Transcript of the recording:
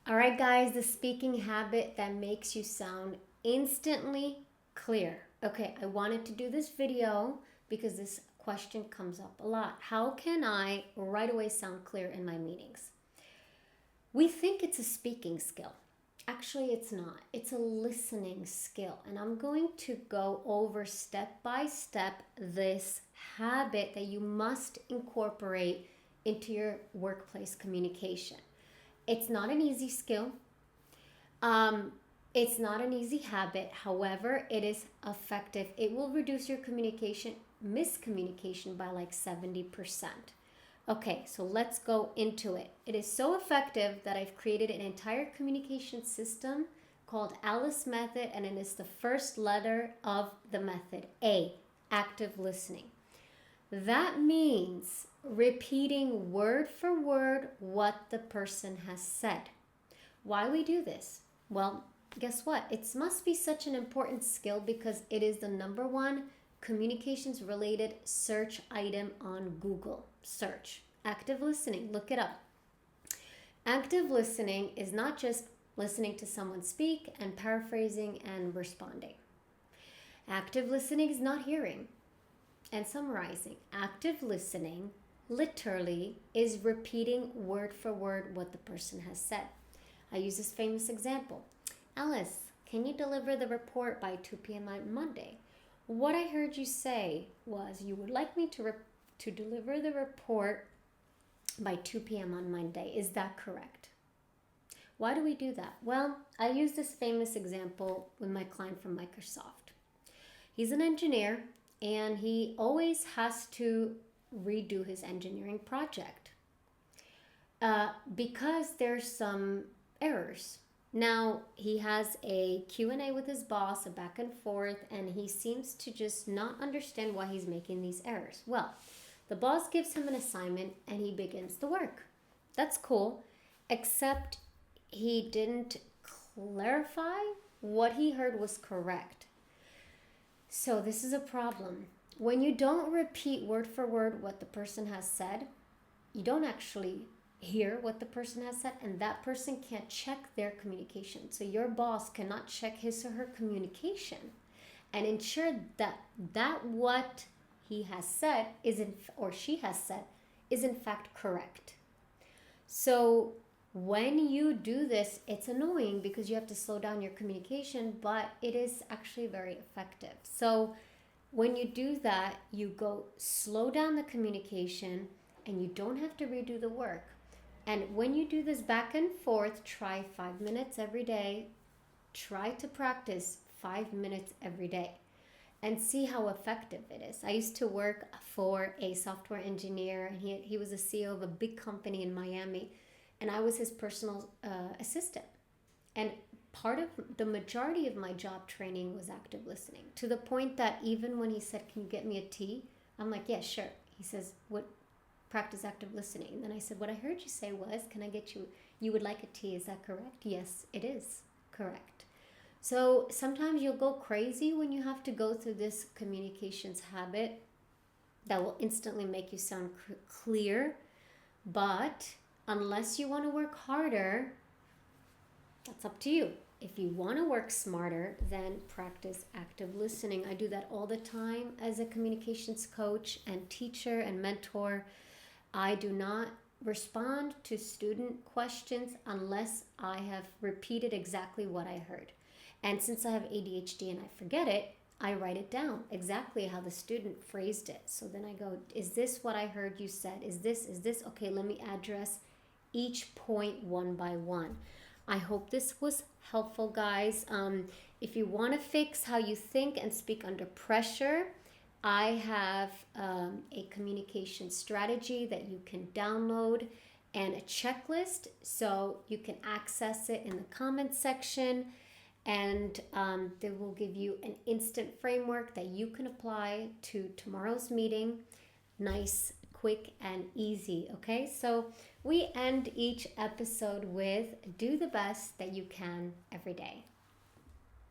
All right, guys, the speaking habit that makes you sound instantly clear. Okay, I wanted to do this video because this question comes up a lot. How can I right away sound clear in my meetings? We think it's a speaking skill. Actually, it's not. It's a listening skill. And I'm going to go over step by step this habit that you must incorporate into your workplace communication. It's not an easy skill. Um, it's not an easy habit. However, it is effective. It will reduce your miscommunication by like 70%. Okay, so let's go into it. It is so effective that I've created an entire communication system called A.L.I.C.E method, and it is the first letter of the method, A, active listening. That means repeating word for word what the person has said. Why we do this? Well, guess what? It must be such an important skill because it is the number one communications related search item on Google search. Active listening, look it up. Active listening is not just listening to someone speak and paraphrasing and responding. Active listening is not hearing and summarizing. Active listening literally is repeating word for word what the person has said. I use this famous example. Alice, can you deliver the report by 2 p.m. on Monday? What I heard you say was you would like me to deliver the report by 2 p.m. on Monday. Is that correct? Why do we do that? Well, I use this famous example with my client from Microsoft. He's an engineer and he always has to redo his engineering project because there's some errors. Now, he has a Q&A with his boss, a back and forth, and he seems to just not understand why he's making these errors. Well, the boss gives him an assignment and he begins the work. That's cool, except he didn't clarify what he heard was correct. So this is a problem. When you don't repeat word for word what the person has said, you don't actually hear what the person has said, and that person can't check their communication. So your boss cannot check his or her communication and ensure that what he has said or she has said is in fact correct. So when you do this, it's annoying because you have to slow down your communication, but it is actually very effective. So when you do that, you go slow down the communication and you don't have to redo the work. And when you do this back and forth, try 5 minutes every day. Try to practice 5 minutes every day and see how effective it is. I used to work for a software engineer, and he was a CEO of a big company in Miami, and I was his personal assistant. And part of the majority of my job training was active listening, to the point that even when he said, "Can you get me a tea?" I'm like, "Yeah, sure." He says, "What? Practice active listening." And then I said, "What I heard you say was, can I get you would like a tea, is that correct?" "Yes, it is correct." So sometimes you'll go crazy when you have to go through this communications habit that will instantly make you sound clear. But unless you want to work harder, that's up to you. If you want to work smarter, then practice active listening. I do that all the time as a communications coach and teacher and mentor. I do not respond to student questions unless I have repeated exactly what I heard. And since I have ADHD and I forget it, I write it down exactly how the student phrased it. So then I go, "Is this what I heard you said? Is this? Okay, let me address each point one by one." I hope this was helpful, guys. If you want to fix how you think and speak under pressure, I have a communication strategy that you can download and a checklist, so you can access it in the comments section, and they will give you an instant framework that you can apply to tomorrow's meeting. Nice, quick, and easy. Okay, so we end each episode with do the best that you can every day.